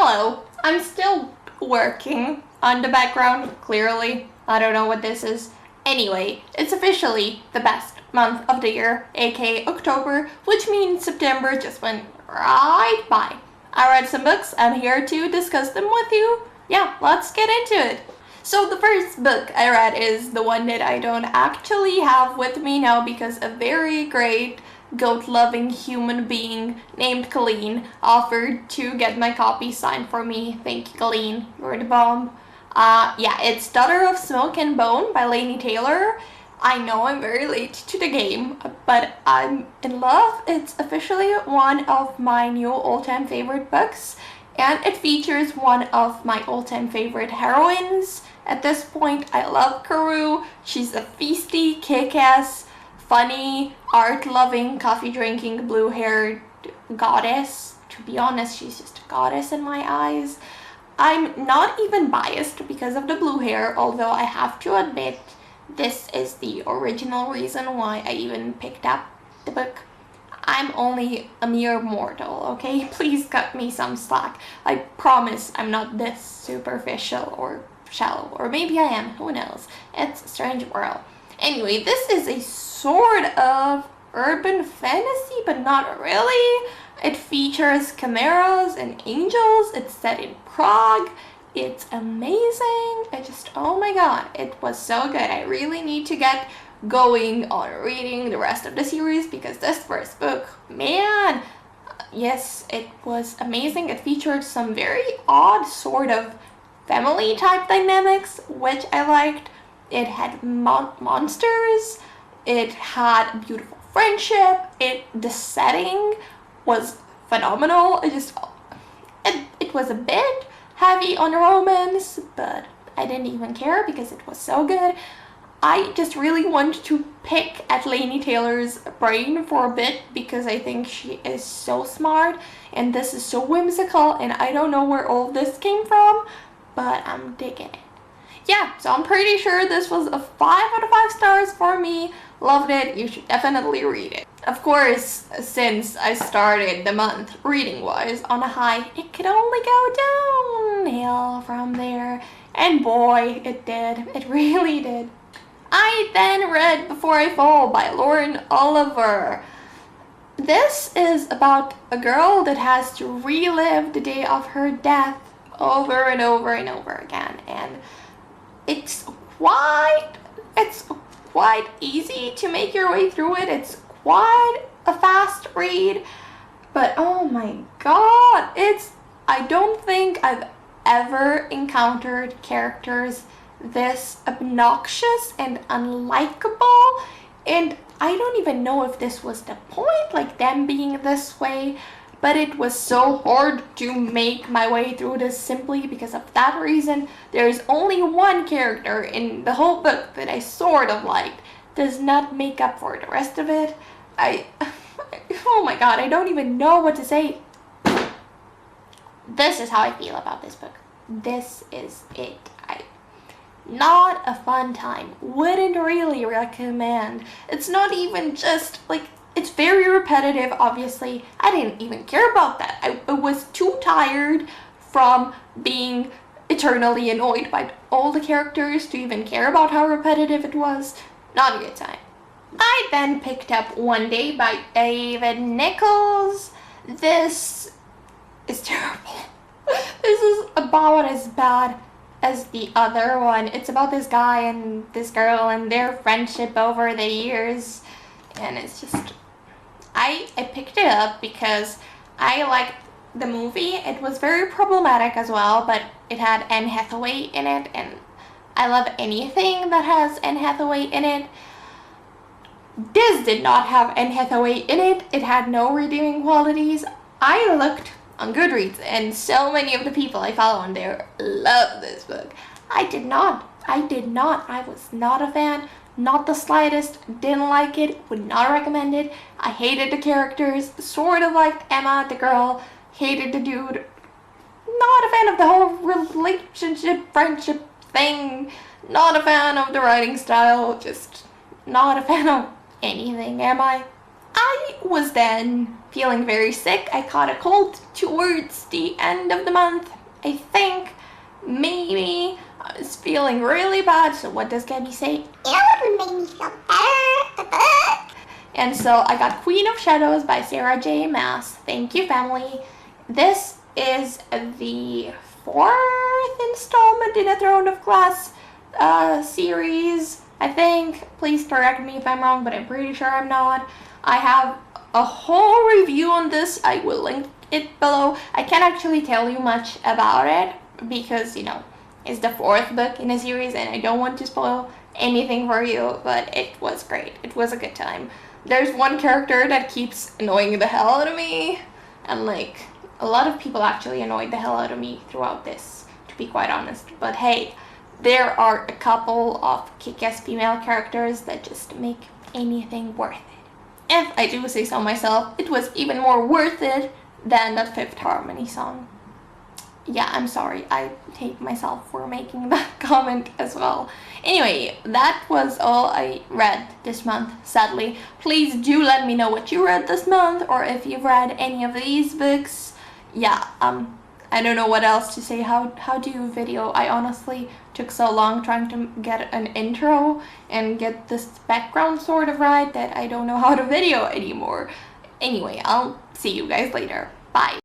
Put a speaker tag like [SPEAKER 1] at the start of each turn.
[SPEAKER 1] Hello, I'm still working on the background, clearly. I don't know what this is. Anyway, it's officially the best month of the year, aka October, which means September just went right by. I read some books, I'm here to discuss them with you. Yeah, let's get into it. So the first book I read is the one that I don't actually have with me now because a very great goat-loving human being named Colleen offered to get my copy signed for me. Thank you, Colleen. You're the bomb. Yeah, it's Daughter of Smoke and Bone by Laini Taylor. I know I'm very late to the game, but I'm in love. It's officially one of my new all-time favorite books, and it features one of my all-time favorite heroines. At this point, I love Karou. She's a feisty, kick-ass, funny, art-loving, coffee-drinking, blue-haired goddess. To be honest, she's just a goddess in my eyes. I'm not even biased because of the blue hair, although I have to admit this is the original reason why I even picked up the book. I'm only a mere mortal, okay? Please cut me some slack. I promise I'm not this superficial or shallow, or maybe I am, who knows? It's a strange world. Anyway, this is a sort of urban fantasy, but not really. It features chimeras and angels. It's set in Prague. It's amazing. Oh my god, it was so good. I really need to get going on reading the rest of the series because this first book, man, yes, it was amazing. It featured some very odd sort of family type dynamics, which I liked. It had monsters. It had beautiful friendship. The setting was phenomenal. It was a bit heavy on romance, but I didn't even care because it was so good. I just really want to pick at Laini Taylor's brain for a bit because I think she is so smart and this is so whimsical and I don't know where all this came from, but I'm digging it. Yeah, so I'm pretty sure this was a 5 out of 5 stars for me. Loved it. You should definitely read it. Of course, since I started the month reading-wise on a high, it could only go downhill from there. And boy, it did. It really did. I then read Before I Fall by Lauren Oliver. This is about a girl that has to relive the day of her death over and over and over again. And it's quite easy to make your way through it. It's quite a fast read, but oh my god, I don't think I've ever encountered characters this obnoxious and unlikable, and I don't even know if this was the point, like them being this way, but it was so hard to make my way through this simply because of that reason. There's only one character in the whole book that I sort of liked. Does not make up for the rest of it. Oh my god, I don't even know what to say. This is how I feel about this book. This is it. Not a fun time. Wouldn't really recommend. It's not even just like, it's very repetitive, obviously. I didn't even care about that. I was too tired from being eternally annoyed by all the characters to even care about how repetitive it was. Not a good time. I then picked up One Day by David Nichols. This is terrible. This is about as bad as the other one. It's about this guy and this girl and their friendship over the years. And it's just... I picked it up because I liked the movie. It was very problematic as well, but it had Anne Hathaway in it, and I love anything that has Anne Hathaway in it. This did not have Anne Hathaway in it. It had no redeeming qualities. I looked on Goodreads, and so many of the people I follow on there love this book. I did not. I was not a fan. Not the slightest. Didn't like it. Would not recommend it. I hated the characters. Sort of liked Emma, the girl. Hated the dude. Not a fan of the whole relationship, friendship thing. Not a fan of the writing style. Just not a fan of anything, am I? I was then feeling very sick. I caught a cold towards the end of the month, I think. Maybe I was feeling really bad. So what does Gabby say?
[SPEAKER 2] It would make me feel better.
[SPEAKER 1] And so I got Queen of Shadows by Sarah J. Maas. Thank you, family. This is the 4th installment in a Throne of Glass series, I think. Please correct me if I'm wrong, but I'm pretty sure I'm not. I have a whole review on this. I will link it below. I can't actually tell you much about it because, you know, it's the 4th book in a series and I don't want to spoil anything for you, but it was great. It was a good time. There's one character that keeps annoying the hell out of me, and like a lot of people actually annoyed the hell out of me throughout this, to be quite honest. But hey, there are a couple of kick-ass female characters that just make anything worth it. If I do say so myself, it was even more worth it than that Fifth Harmony song. Yeah, I'm sorry, I hate myself for making that comment as well. Anyway, that was all I read this month, sadly. Please do let me know what you read this month, or if you've read any of these books. Yeah, I don't know what else to say, how do video. I honestly took so long trying to get an intro and get this background sort of right that I don't know how to video anymore. Anyway, I'll see you guys later. Bye.